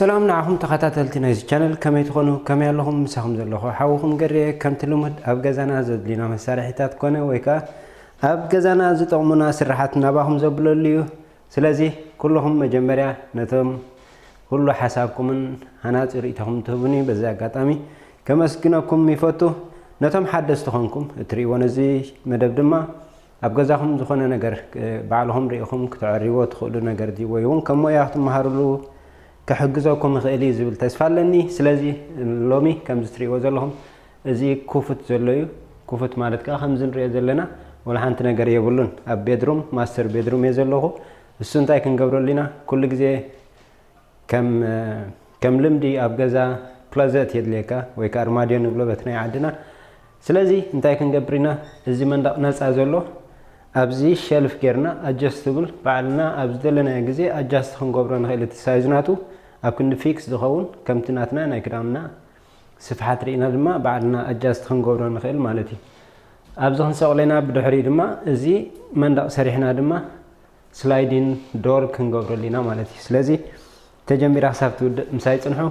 سلام نعم تخاتلتي نايز channel كما يتخونوا كما ياللهم مساهم زلخو حاوكم قريه كم تلمد أبجزنا زدلنا مسارحتات كونه ويكا أبجزنا زتقومنا سرحات نباهم زبلوليو سلازي كلهم مجمريا نتم كل حسابكم من هنات ريتهم تبني بزاقات أمي كما سكنكم ميفوتو نتم حدث تخونكم تري ونزي مدب دما أبجزهم زخونا نجر بعلهم ريهم كتعريوات خلو نجر دي ويون كم ياختم مهارلو كحجزكم خيلي زبل تسفلني سلازي لومي كم زتري وزلهم زي كوفت زليو كوفت مالتك خمسين ريال زلنا ولا حنت نجار يقولون أب بيدروم ماستر بيدروم يزلوه السنتاي كن قبروا لنا كل جزء كم لمدي أبجزا كلازات يدليكا ويكارماديو نقوله بتني عندنا سلازي انتاي كن قبرنا زي من ناس أزلوه أبزي شلف كيرنا adjustable بعدنا أبزدلنا جزء adjust خن قبرنا خيلة السايزناتو أكون فيكس دخون كم تناتنا نكرامنا صفحات رينا دما بعدنا adjust خن قبرنا خيل مالتي أبزخن سوالنا بدحري دما زي من دق سريحنا دما sliding door خن قبر لنا مالتي سلازي تجمير حسابتو مسايت نحو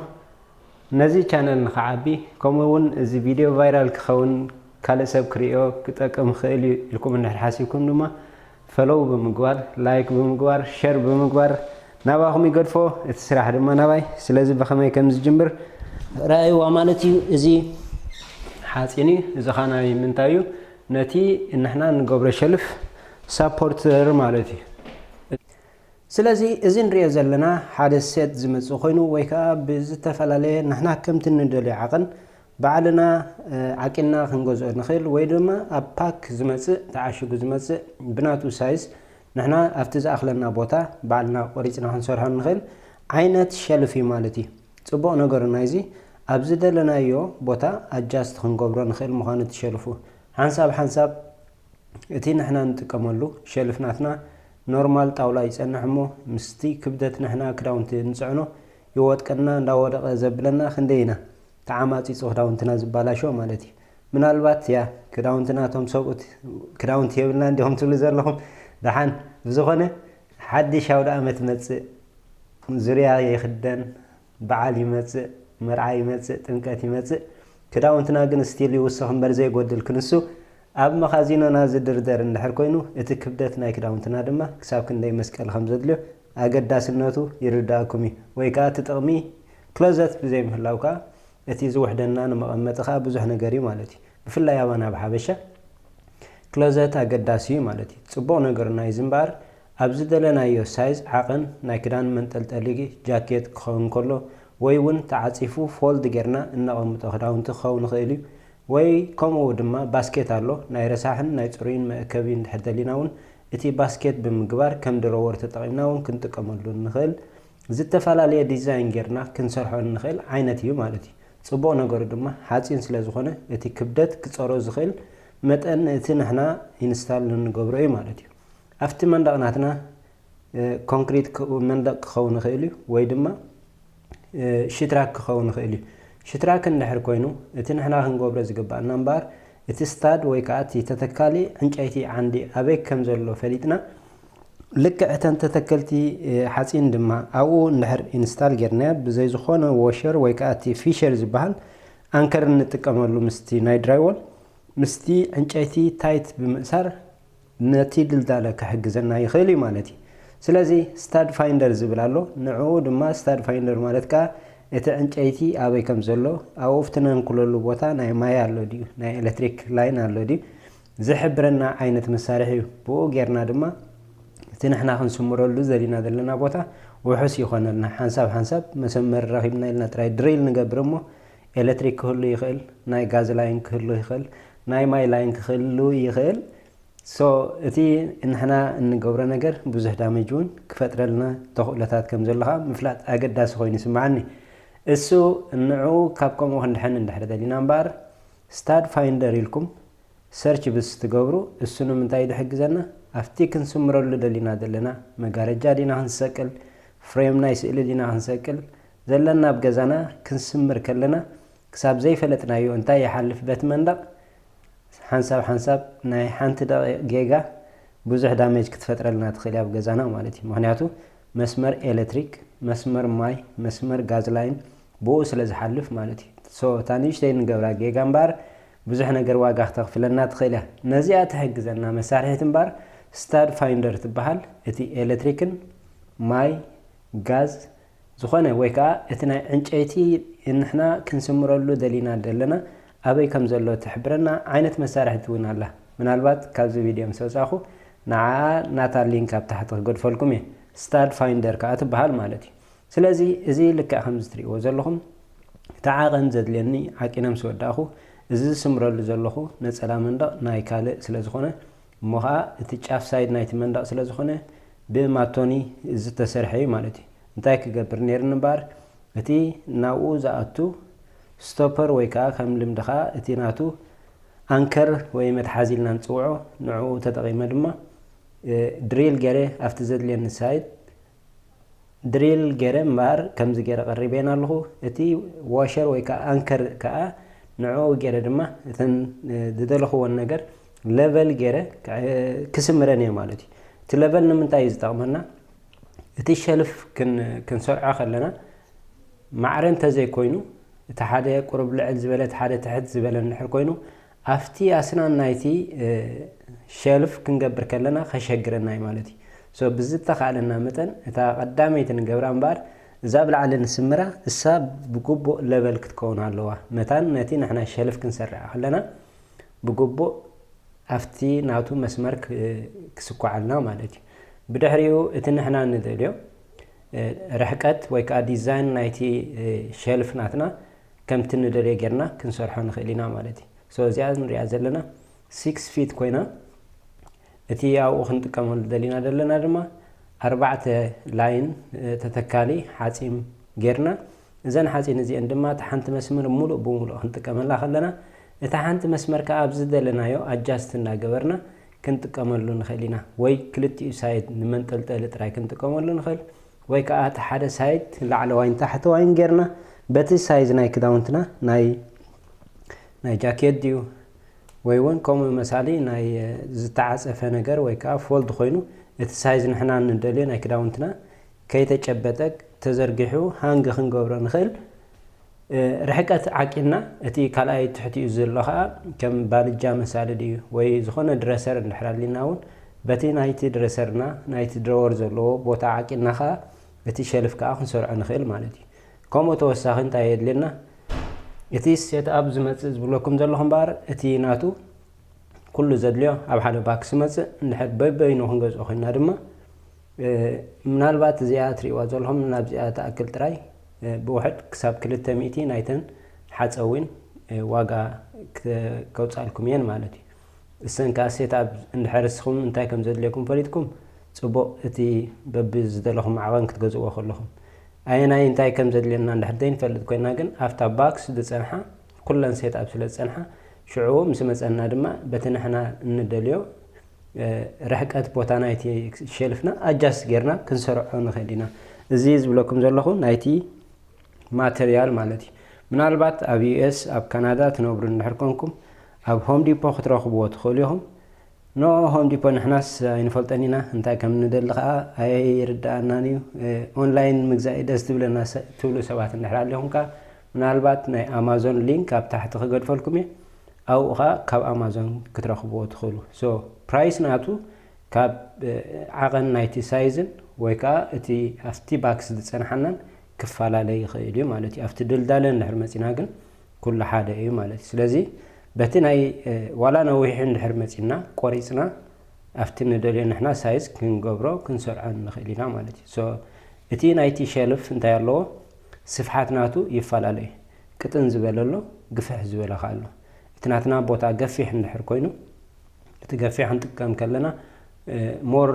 نزي channel نخعبي كمون زي فيديو فايرال كخون كله سب كريو كتاكم خيلي لكم إن حاسيكم نما فلو بمقوار لايك بمقوار شير بمقوار نباهم يقرفوا السرعة دم نباي سلازم بخمي كم زجمبر رأي وعملتي زي حاسيني إذا خانا من تايو نتي إن إحنا نقبر شلف سابورتر مالتي سلازي إذن ريزل لنا حادث سيد زمت سخينو ويكا بزتفل عليه نحنا كم تندلي عقن بعدنا عكنا خنجوز نخيل ويدما أباك زمتة تعشق زمتة بناتو سايز نحنا أفتز أخلنا بوتا بعدنا وريتنا هنصرها نخيل عينت شلفي مالتي تبغى نقر نايزي أبزد لنا يو بوتا أجاست خنجبر نخيل مخانة شلفو حنساب اتي نحنا نتكملو شلفناتنا نورمال طاولا يسنحمو مستي كبدت نحنا كراونت نسعنو يوات كنا ندور زبلنا خندينا تعاماتي صوت داونتنا زبالا شو مالتي من البات يا كداونتنا توم سوقت كداونت يبلنا عندهم تلزر لهم دحان بزخنه حد شاود امت مص زريا يخدن بعال يمص مرعى يمص تنكات يمص كداونتنا ግን ስቲል ይወሰخን በርዘይ ጎድል ክንሱ ኣብ መኻዚኖና ዝድርደር እንድሕር ኮይኑ እቲ ክብደት ናይ ክዳውንትና ድማ ክሳብ ክንደይ መስቀል ከም ዘድልዮ ኣገዳስነቱ ይርዳእኩም ወይ ከዓ ትጥቕሚ ክሎዘት ብዘይ ምህላውካ اتي زوحدنا نمقمطخا بزح نغري مالتي بفلا يابانا بحبشه كلوزت اقداسي مالتي صبو نغرنا يزمبار ابزدلنا يو سايز عقن نايكدان منطلطلي جاكيت كون كله ويون تعصيفو فولد غيرنا انقمطو خداونت خون خيلي وي كومو دما باسكيت الله ناي رساحن ناي صرين ماكبين حدليناون اتي باسكيت بمغبار كم درور تطقمناون كنتقملو نخيل زتفالالي ديزاين غيرنا كنسرحو نخيل عينتي مالتي صبو نغور دما حاصين سلازخونه اتي كبدت كصرو زخيل متن اتي نحنا انستال نغبري مالتي افت مندقناتنا كونكريت مندق خون خيلي وي دما شتراك خون خيلي شتراك ندحر كوينو اتي نحنا هنغبر زغبا نمبر اتي ستاد وي كاتي تتكالي انچايتي عندي ابيك كم زلو فليتنا لك أتن تتكلتي حاسين دما أو نهر إنستال جرنا بزي زخونة واشر ويكاتي فيشر زبال أنكر نتكملو مستي ناي درايول مستي أنشأتي تايت بمسار نتي دلدالة كحجزنا يخيلي مالتي سلازي ستاد فايندر زبلالو نعود ما ستاد فايندر مالتك إتا أنشأتي أبي كم زلو أو فتنا نقولو بوتا ناي ماي على دي ناي إلكتريك لاين على دي زحبرنا عينة مسارحي بو جرنا دما تنحنا خنسمرو زلينا دلنا بوتا وحس يخوننا حنساب مسمر رهيبنا لنا تراي دريل نقبرمو الكتريك كله يخل ناي غاز لاين كله يخل ناي ماي لاين كله يخل سو اتي انحنا نقبر نجر بزح دامجون كفترلنا تخلتات كم زلها مفلات اقداس خوين سمعني اسو نعو كابكم وهندحن ندحر دلينا مبار ستاد فايندر لكم سيرش بس تقبروا السنو من تايد حجزنا أفتيك نسمرو لدلنا دلنا مقارجة دينا هنسكل فريم نايس إلي دينا هنسكل دلنا بقزانا كنسمر كلنا كساب زي فلتنا يو انتا يحلف بيت مندق حنساب ناي حانت جيجا بوزح دامج كتفتر لنا تخيلها بقزانا مالتي مهنياتو مسمر إلكتريك መስመር ማይ መስመር ጋዝ ላይን ብኡ ስለ ዝሓልፍ ማለት እዩ ሶ ታንሽተይ ንገብራ ጌጋ እምበር ብዙሕ ነገር ዋጋ ክተኽፍለና ትኽእል እያ ነዚኣ ትሕግዘና መሳርሒት እምበር ስታድ ፋይንደር ትበሃል እቲ ኤሌክትሪክን ማይ ጋዝ ዝኾነ ወይ ከዓ እቲ ናይ ዕንጨይቲ ንሕና ክንስምረሉ ደሊና ዘለና ኣበይ ከም ዘሎ ትሕብረና ዓይነት መሳርሒት እውን ኣላ ምናልባት ካብዚ ቪድዮ ምስ ወፃኹ ንዓ ናታ ሊንክ ኣብ ታሕቲ ክገድፈልኩም እየ ስታድ ፋይንደር ከዓ ትበሃል ማለት እዩ ስለዚ እዚ ልክዕ ከም ዝትሪእዎ ዘለኹም እቲ ዓቐን ዘድልየኒ ዓቂነ ምስ ወዳእኹ እዚ ዝስምረሉ ዘለኹ ነፀላ መንደቕ ናይ ካልእ ስለ ዝኾነ እሞ ከዓ እቲ ጫፍ ሳይድ ናይቲ መንደቕ ስለ ዝኾነ ብማቶኒ ዝተሰርሐ እዩ ማለት እዩ እንታይ ክገብር ነይሩ እምበር እቲ ናብኡ ዝኣቱ ስቶፐር ወይ ከዓ ከም ልምድኻ እቲ ናቱ አንከር ወይ መትሓዚ ኢልና ንፅውዖ ንዕኡ ተጠቒመ ድማ ድሪል ገይረ ኣብቲ ዘድልየኒ ሳይድ ድሪል ገይረ እምበር ከምዚ ገይረ ቀሪበና ኣለኹ እቲ ዋሸር ወይ ከዓ አንከር ከዓ ንዕኡ ገይረ ድማ እተን ዝደለኽዎን ነገር ሌቨል ገይረ ክስምረን እየ ማለት እዩ እቲ ሌቨል ንምንታይ እዩ ዝጠቕመና እቲ ሸልፍ ክንሰርዖ ከለና ማዕረ እንተዘይኮይኑ እቲ ሓደ ቁርብ ልዕል ዝበለ እቲ ሓደ ትሕት ዝበለ እንድሕር ኮይኑ ኣፍቲ ኣስናን ናይቲ ሸልፍ ክንገብር ከለና ከሸግረና እዩ ማለት እዩ ሶ ብዝተኻእለና መጠን እታ ቀዳመይቲ ንገብራ እምበር እዛ ብላዕሊ ንስምራ እሳ ብግቡእ ሌቨል ክትከውን ኣለዋ መታን ነቲ ንሕና ሸልፍ ክንሰርዓ ከለና ብግቡእ ኣፍቲ ናቱ መስመር ክስኳዓልና ማለት እዩ ብድሕሪኡ እቲ ንሕና ንደልዮ ርሕቀት ወይ ከዓ ዲዛይን ናይቲ ሸልፍ ናትና ከምቲ ንደልዮ ጌርና ክንሰርሖ ንኽእል ኢና ማለት እዩ ሶ እዚኣ ንሪኣ ዘለና 6 ፊት ኮይና እቲ ኣብኡ ክንጥቀመሉ ደሊና ዘለና ድማ 4 ላይን ተተካሊ ሓፂም ጌርና እዘን ሓፂን እዚአን ድማ እቲ ሓንቲ መስመር ሙሉእ ብሙሉእ ክንጥቀመላ ከለና እቲ ሓንቲ መስመር ከዓ ኣብ ዝደለናዮ ኣጃስት እናገበርና ክንጥቀመሉ ንኽእል ኢና ወይ ክልቲኡ ሳይድ ንመንጠልጠሊ ጥራይ ክንጥቀመሉ ንኽእል ወይ ከዓ እቲ ሓደ ሳይድ ላዕለዋይን ታሕተዋይን ጌርና በቲ ሳይዝ ናይ ክዳውንትና ናይ ጃኬት ድዩ ወይ እውን ከምኡ መሳሊ ናይ ዝተዓፀፈ ነገር ወይ ከዓ ፎልድ ኮይኑ እቲ ሳይዝ ንሕና ንደልዮ ናይ ክዳውንትና ከይተጨበጠ ተዘርጊሑ ሃንግ ክንገብሮ ንኽእል ርሕቀት ዓቂልና እቲ ካልኣይ ትሕቲኡ ዘሎ ከዓ ከም ባልጃ መሳሊ ድዩ ወይ ዝኾነ ድረሰር እንድሕር ኣሊና እውን በቲ ናይቲ ድረሰርና ናይቲ ድሮወር ዘለዎ ቦታ ዓቂልና ከዓ እቲ ሸልፍ ከዓ ክንሰርዖ ንኽእል ማለት እዩ ከምኡ ተወሳኺ እንታይ የድልየና እቲ ሴት ኣብ ዝመፅእ ዝብለኩም ዘለኹም እምበር እቲ ናቱ ኩሉ ዘድልዮ ኣብ ሓደ ባክስ መፅእ እንድሕር በይበይኑ ክንገዝኦ ኮይና ድማ ምናልባት እዚኣ ትሪእዋ ዘለኹም ናብዚኣ ተኣክል ጥራይ ብውሕድ ክሳብ 200 ናይተን ሓፀዊን ዋጋ ከውፃልኩም እየን ማለት እዩ እሰን ከዓ ሴት ኣብ እንድሕር እስኹም እንታይ ከም ዘድልየኩም ፈሊጥኩም ፅቡቕ እቲ በቢ ዝደለኹም ዓቐን ክትገዝእዎ ከለኹም ኣየናይ እንታይ ከም ዘድልየና እንድሕር ዘይንፈልጥ ኮይና ግን ኣብታ ባክስ ዝፀንሓ ኩለን ሴት ኣብ ስለ ዝፀንሓ ሽዑ ምስ መፀና ድማ በቲ ንሕና እንደልዮ ርሕቀት ቦታ ናይቲ ሸልፍና ኣጃስት ጌርና ክንሰርዖ ንኽእል ኢና እዚ ዝብለኩም ዘለኹ ናይቲ ማተርያል ማለት እዩ ምናልባት ኣብ ዩኤስ ኣብ ካናዳ ትነብሩ እንድሕር ኮንኩም ኣብ ሆም ዲፖ ክትረኽብዎ ትኽእሉ ኢኹም ኖ ሆም ዲፖ ንሕናስ ኣይንፈልጠን ኢና እንታይ ከም ንደሊ ከዓ ኣይርዳእናን እዩ ኦንላይን ምግዛእ ደስ ትብለና ትብሉ ሰባት እንድሕር ኣለኹም ከዓ ምናልባት ናይ ኣማዞን ሊንክ ኣብ ታሕቲ ክገድፈልኩም እየ ኣብኡ ከዓ ካብ ኣማዞን ክትረኽብዎ ትኽእሉ ሶ ፕራይስ ናቱ ካብ ዓቐን ናይቲ ሳይዝን ወይ ከዓ እቲ ኣብቲ ባክስ ዝፀንሓናን ክፈላለይ ይኽእል እዩ ማለት እዩ ኣብቲ ድልዳለ እንድሕር መፂና ግን ኩሉ ሓደ እዩ ማለት እዩ ስለዚ በቲ ናይ ዋላ ነዊሕ እንድሕር መፂና ቆሪፅና ኣብቲ ንደልዮ ንሕና ሳይዝ ክንገብሮ ክንሰርዖ ንኽእል ኢና ማለት እዩ ሶ እቲ ናይቲ ሸልፍ እንታይ ኣለዎ ስፍሓት ናቱ ይፈላለዩ ቅጥን ዝበለሎ ግፍሕ ዝበለ ከዓ ኣሎ እቲ ናትና ቦታ ገፊሕ እንድሕር ኮይኑ እቲ ገፊሕ ክንጥቀም ከለና ሞር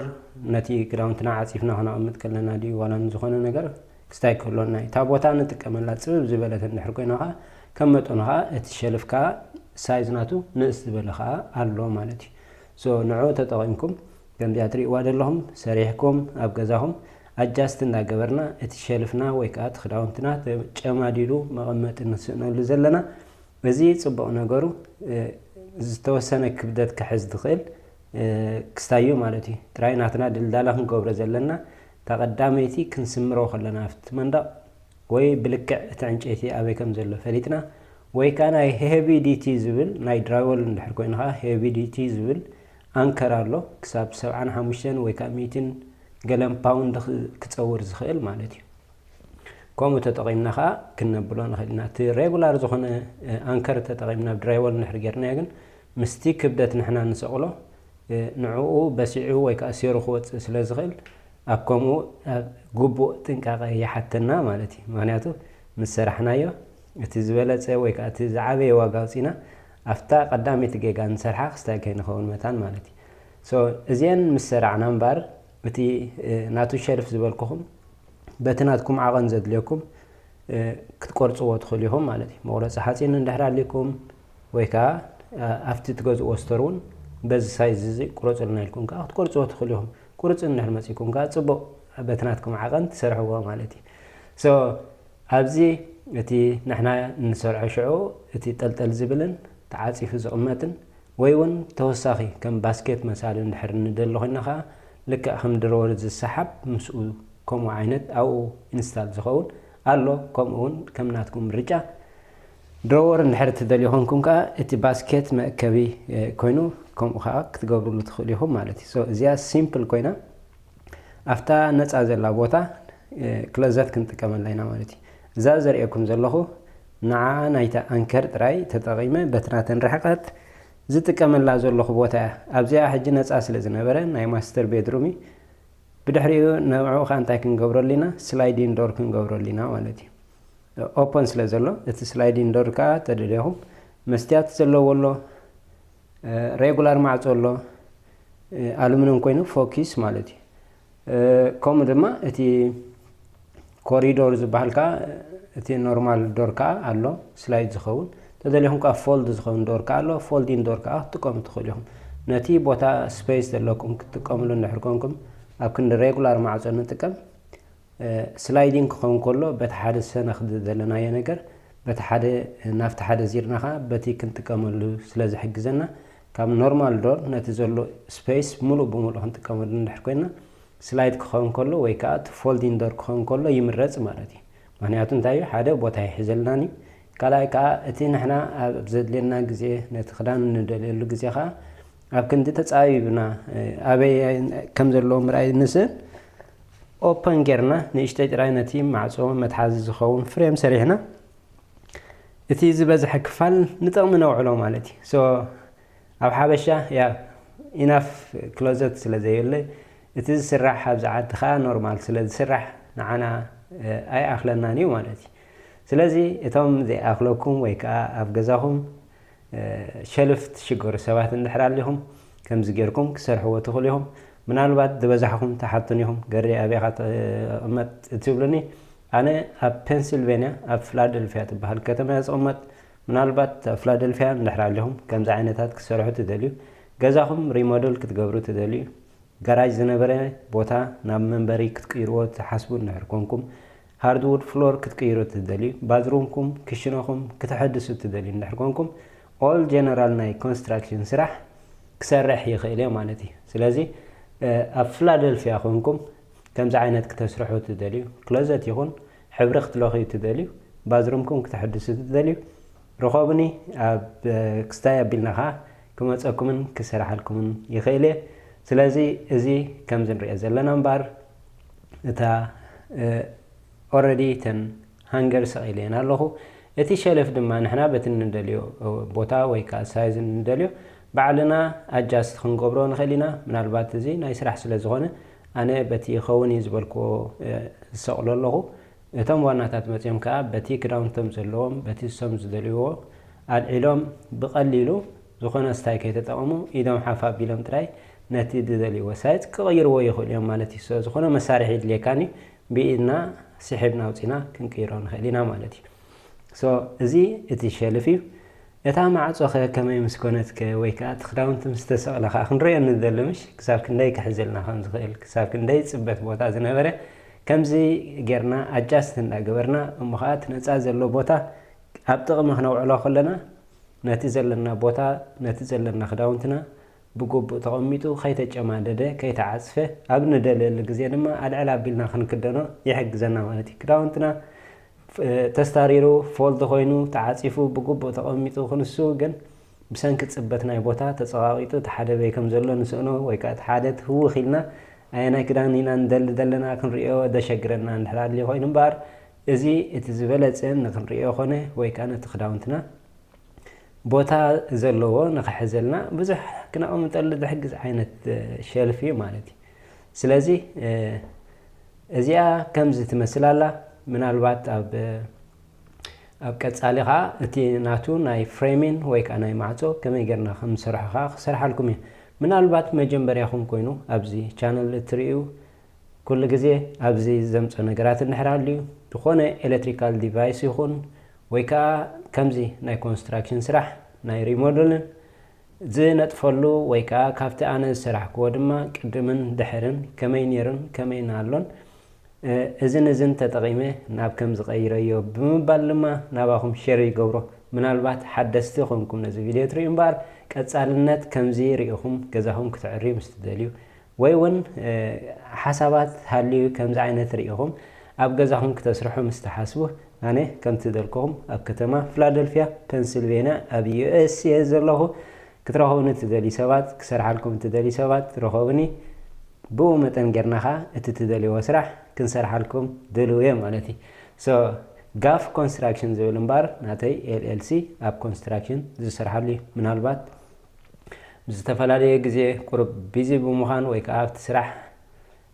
ነቲ ክዳውንትና ዓፂፍና ክነቕምጥ ከለና ድዩ ዋላ ዝኾነ ነገር ክስታይ ክህሎና እታ ቦታ ንጥቀመላ ፅብብ ዝበለት እንድሕር ኮይና ከዓ ከም መጠኑ ከዓ እቲ ሸልፍ ከዓ ሳይዝ ናቱ ንእስ ዝበለ ከዓ ኣሎ ማለት እዩ ሶ ንዕኡ ተጠቒምኩም ከምዚኣ ትሪእዋ ዘለኹም ሰሪሕኩም ኣብ ገዛኹም ኣጃስት እንዳገበርና እቲ ሸልፍና ወይ ከዓ እቲ ክዳውንትና ጨማዲሉ መቐመጢ ንስእነሉ ዘለና እዚ ፅቡቕ ነገሩ ዝተወሰነ ክብደት ክሕዝ ትኽእል ክስታዩ ማለት እዩ ጥራይ ናትና ድልዳላ ክንገብሮ ዘለና ተቀዳመይቲ ክንስምሮ ከለና ፍት መንደቅ ወይ ብልክዕ ተዕንጨይቲ ኣበይ ከም ዘሎ ፈሊጥና ወይ ከዓ ናይ ሄቪ ዲቲ ዝብል ናይ ድራይወል እንድሕር ኮይኑ ከዓ ሄቪ ዲቲ ዝብል አንከር ኣሎ ክሳብ 75 ወይ ከዓ 100 ገለም ፓውንድ ክፀውር ዝኽእል ማለት እዩ ከምኡ ተጠቂምና ከዓ ክነብሎ ንኽእልና እቲ ሬጉላር ዝኾነ አንከር ተጠቂምና ድራይወል እንድሕር ጌርና ግን ምስቲ ክብደት ንሕና ንሰቕሎ ንዕኡ በሲዑ ወይ ከዓ ሲሩ ክወፅእ ስለ ዝኽእል ኣብ ከምኡ ግቡእ ጥንቃቐ ይሓተና ማለት እዩ ምክንያቱ ምስ ሰራሕናዮ እቲ ዝበለፀ ወይ ከዓ እቲ ዝዓበየ ዋጋ ውፂና ኣፍታ ቀዳሚት ጌጋ ንሰርሓ ክስታይ ከይንኸውን መታን ማለት እዩ ሶ እዚአን ምስ ሰራዕና እምበር እቲ ናቱ ሸልፍ ዝበልኩኹም በቲ ናትኩም ዓቐን ዘድልየኩም ክትቆርፅዎ ትኽእሉ ኢኹም ማለት እዩ መቁረፂ ሓፂን እንድሕር ኣሊኩም ወይ ከዓ ኣብቲ ትገዝእዎ ስቶር እውን በዚ ሳይዝ እዚ ቁረፁልና ኢልኩም ከዓ ክትቆርፅዎ ትኽእሉ ኢኹም ቁርፅ እንድሕር መፂኩም ከዓ ፅቡቅ በቲ ናትኩም ዓቐን ትሰርሕዎ ማለት እዩ ሶ ኣብዚ እቲ ንሕና እንሰርሖ ሽዑ እቲ ጠልጠል ዝብልን ተዓፂፉ ዝቕመጥን ወይ እውን ተወሳኺ ከም ባስኬት መሳሊ እንድሕር ንደሊ ኮይና ከዓ ልክዕ ከም ድሮወር ዝሰሓብ ምስኡ ከምኡ ዓይነት ኣብኡ ኢንስታል ዝኸውን ኣሎ ከምኡ እውን ከም ናትኩም ምርጫ ድሮወር እንድሕር ትደልዩ ኮንኩም ከዓ እቲ ባስኬት መእከቢ ኮይኑ ከምኡ ከዓ ክትገብርሉ ትኽእሉ ኢኹም ማለት እዩ እዚኣ ሲምፕል ኮይና ኣፍታ ነፃ ዘላ ቦታ ክሎዘት ክንጥቀመላ ኢና ማለት እዩ እዛ ዘርእየኩም ዘለኹ ንዓ ናይታ አንከር ጥራይ ተጠቂመ በትናተን ርሕቀት ዝጥቀመላ ዘለኹ ቦታ እያ ኣብዚኣ ሕጂ ነፃ ስለ ዝነበረ ናይ ማስተር ቤድሩም ብድሕሪኡ ነብዑ ከዓ እንታይ ክንገብረሉ ኢና ስላይዲን ዶር ክንገብረሉ ኢና ማለት እዩ ኦፐን ስለ ዘሎ እቲ ስላይዲን ዶር ከዓ ተደልየኹም መስትያት ዘለዎ ኣሎ ሬጉላር ማዕፆ ኣሎ ኣሉሚንየም ኮይኑ ፎኪስ ማለት እዩ ከምኡ ድማ እቲ ኮሪዶር ዝበሃል ከዓ እቲ ኖርማል ዶር ከዓ ኣሎ ስላይድ ዝኸውን ተደልየኹም ከዓ ፎልድ ዝኸውን ዶር ከዓ ኣሎ ፎልዲን ዶር ከዓ ክትጥቀሙ ትኽእሉ ኢኹም ነቲ ቦታ ስፔስ ዘለኩም ክትጥቀምሉ እንድሕር ኮንኩም ኣብ ክንዲ ሬጉላር ማዕፆ ንጥቀም ስላይዲንግ ክኸውን ከሎ በቲ ሓደ ሰነኽ ዘለናዮ ነገር በቲ ሓደ ናብቲ ሓደ ዚርና ከዓ በቲ ክንጥቀመሉ ስለ ዝሕግዘና ካብ ኖርማል ዶር ነቲ ዘሎ ስፔስ ሙሉእ ብሙሉእ ክንጥቀመሉ እንድሕር ኮይና ስላይድ ክኸውን ከሎ ወይ ከዓ እቲ ፎልዲን ዶር ክኸውን ከሎ ይምረፅ ማለት እዩ ምክንያቱ እንታይ እዩ ሓደ ቦታ ይሕዘልናኒ ካልኣይ ከዓ እቲ ንሕና ኣብ ዘድልየና ግዜ ነቲ ክዳን እንደልየሉ ግዜ ከዓ ኣብ ክንዲ ተፃቢብና ኣበይ ከም ዘለዎ ምርኣይ ንስእን ኦፐን ጌርና ንእሽተይ ጥራይ ነቲ ማዕፆ መትሓዚ ዝኸውን ፍሬም ሰሪሕና እቲ ዝበዝሐ ክፋል ንጥቕሚ ነውዕሎ ማለት እዩ ሶ ኣብ ሓበሻ ያ ኢናፍ ክሎዘት ስለ ዘየለ እቲ ዝስራሕ ኣብዚ ዓዲ ከዓ ኖርማል ስለ ዝስራሕ ንዓና ኣይኣኽለናን እዩ ማለት እዩ ስለዚ እቶም ዘይኣኽለኩም ወይ ከዓ ኣብ ገዛኹም ሸልፍ ትሽገሩ ሰባት እንድሕር ኣሊኹም ከምዚ ጌርኩም ክሰርሕዎ ትኽእሉ ኢኹም ምናልባት ዝበዛሕኩም ተሓቱን ኢኹም ገሪ ኣበይካ ተቕመጥ እትብሉኒ ኣነ ኣብ ፔንስልቬንያ ኣብ ፊላደልፊያ ትበሃል ከተማ ዝቕመጥ ምናልባት ኣብ ፊላደልፊያ እንድሕር ኣሊኹም ከምዚ ዓይነታት ክሰርሑ ትደልዩ ገዛኹም ሪሞደል ክትገብሩ ትደልዩ ጋራጅ ዝነበረ ቦታ ናብ መንበሪ ክትቅይርዎ ትሓስቡ እንድሕር ኮንኩም ሃርድውድ ፍሎር ክትቅይሩ ትደልዩ ባዝሩምኩም ክሽነኹም ክትሐድሱ ትደልዩ እንድሕር ኮንኩም ኦል ጀነራል ናይ ኮንስትራክሽን ስራሕ ክሰርሕ ይኽእል እየ ማለት እዩ ስለዚ ኣብ ፊላደልፊያ ኮንኩም ከምዚ ዓይነት ክተስርሑ ትደልዩ ክሎዘት ይኹን ሕብሪ ክትለኽዩ ትደልዩ ባዝሩምኩም ክትሕድሱ ትደልዩ ረኸቡኒ ኣብ ክስታይ ኣቢልና ከዓ ክመፀኩምን ክስራሓልኩምን ይኽእል እየ ስለዚ እዚ ከምዚ ንሪኦ ዘለና እምበር እታ ኦልሬዲ ተን ሃንገር ሰቒልየን ኣለኹ እቲ ሸልፍ ድማ ንሕና በቲ ንደልዮ ቦታ ወይ ከዓ ሳይዝ ንደልዮ ባዕልና ኣጃስት ክንገብሮ ንኽእል ኢና ምናልባት እዚ ናይ ስራሕ ስለ ዝኾነ ኣነ በቲ ይኸውን እዩ ዝበልክዎ ዝሰቕሎ ኣለኹ እቶም ዋናታት መፅኦም ከዓ በቲ ክዳውንቶም ዘለዎም በቲ እሶም ዝደልይዎ ኣልዒሎም ብቐሊሉ ዝኾነ ስታይ ከይተጠቐሙ ኢዶም ሓፍ ኣቢሎም ጥራይ ነቲ ዝደልይዎ ሳይዝ ክቕይርዎ ይኽእሉ እዮም ማለት እዩ ዝኾነ መሳርሒ ድልየካኒ ብኢድና ስሒብና ውፂና ክንቅይሮ ንኽእል ኢና ማለት እዩ ሶ እዚ እቲ ሸልፍ እዩ እታ ማዕፆ ኸ ከመይ ምስ ኮነትከ ወይ ከዓ እቲ ክዳውንቲ ምስ ተሰቕለ ከዓ ክንሪኦ ንደሊ ምሽ ክሳብ ክንደይ ክሕዘልና ከም ዝኽእል ክሳብ ክንደይ ፅበት ቦታ ዝነበረ ከምዚ ጌርና ኣጃስት እንዳገበርና እሞ ከዓ እቲ ነፃ ዘሎ ቦታ ኣብ ጥቕሚ ክነውዕሎ ከለና ነቲ ዘለና ቦታ ነቲ ዘለና ክዳውንትና بقبو تقميتو خيتا جمادة كيتا عصفة أبن دليل الجزية لما العلا بيلنا خنكدنا يحق زنا مالتي كراونتنا تستاريرو فولد خوينو تعاصفو بقبو تقميتو خنسو جن بسان كتصبتنا يبوتا تصاويتو تحدى بيكم زلو نسونو ويكات حادث هو خيلنا أنا كدانينا ندلنا كنريو دشجرنا نحلال لي خوين بار إزي اتزبلت إن نكنريو خونه ويكانت خداونتنا بوتا زلوه نخحزلنا بزح كنا أم تقلد حجز عينة شلفي مالتي سلازي أزيا كم زت مسلالة من الوقت أب كتصالحة تي ناتو ناي فريمين ويك أنا معتو كم يجرنا خمس سرح لكم من الوقت ما جنبر ياخون كوينو أبزي channel تريو كل جزء أبزي زمت نجارات النحراليو تخونه electrical device يخون ويكا كمزي ناي construction سرح ناي remodeling زي نتفلو ويكا كافت أنا سرح كودما قدمن دحرن كمين يرن كمين علون إذن تتقيمه ناب كمز غيريو بمبالما ناباهم شيري قبرو من البعض حدثتكم نزي فيديو تريم بار كتسالنت كمزي ريهم كذاهم كتعري مستدليو ويون حسابات هاليو كمز عينت ريهم أبجزهم كتسرحوا مستحاسبه أنا كنت دلكم أب كتما فلادلفيا بنسلفانيا أبي US يزرله كتراهون تدلي سبات كسرح لكم تدلي سبات رهوني بو متن جرناها تتدلي وسرح كنسرح لكم دلوية مالتي GAF Construction زولن بار ناتي LLC أب Construction زي سرح لي من البات زتفلالي جزء قرب بيزي بمخان ويكاف تسرح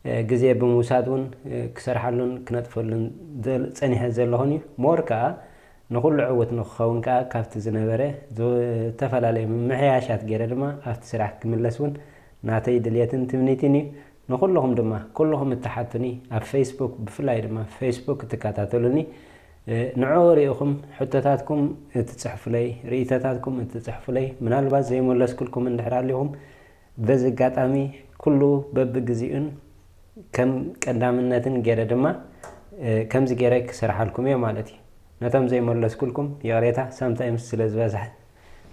جزء بموسادون كسرحلون كنتفلون دل صنيح زلهوني موركا نقول عوت نخون كا كافت زنبره ذو تفلالي محياشات غير دما افت سرح كملسون ناتي دليتن تمنيتني نقول لهم دما كلهم اتحدوني على فيسبوك بفلاي دما فيسبوك تكاتاتلوني نعوريكم حتتاتكم تتصحف لي ريتاتكم تتصحف لي من الباز زي مولس كلكم ندحر عليهم بز قاطامي كله ببجزئن كم قدامنتن غير دما كم زغيرك سرح لكم يا مالتي نتم زي مولس كلكم يا ريتا سام تايمز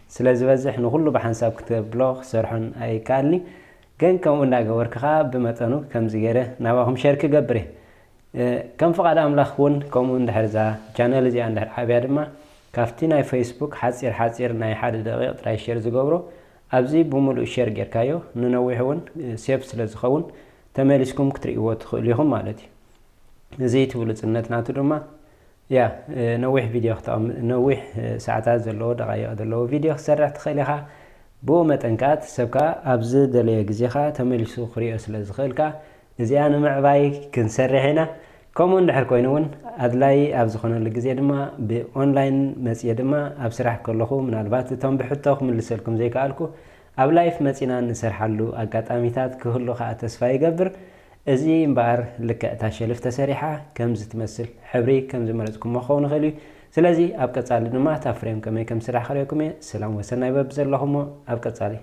سلازبزح نقولو بحساب كتاب بلوغ سرحن اي كالني كان كم وركخا بمتنو كم زغيره نابهم شركه قبري كم فقد املاخون كم اندحرزا channel زي اندحر حبيا دما كافتينا فيسبوك حصير ناي 1 دقيقه تراي شير زغبرو ابزي بمولو شير غيركايو ننويحون سيف سلازخون تمالسكم كتريو تخليهم مالتي زي تولصنت ناتو دما يا نويح فيديو خطام نويح ساعات زلو دقايق زلو فيديو سرحت خليها بو متنكات سبكا ابز دلي غزيخا تملسو خريو سلازخلكا ازي انا معباي كنسرحنا كومون دحر كوينون ادلاي ابز خونه لغزي دما باونلاين مسيه دما اب سرح كلخو منالبات تم بحطوخ من لسلكم زي قالكو اب لايف مسينا نسرحلو اقاطاميتات كهلو خا تسفا يغبر ازي مبار لك تاشلف تسريحه كمز تمثل حبري كمز مرزكم مخون خلي سلازي اب قصال دما تفريم كم سرح خريكم سلام وسناي ببزلهم اب قصالي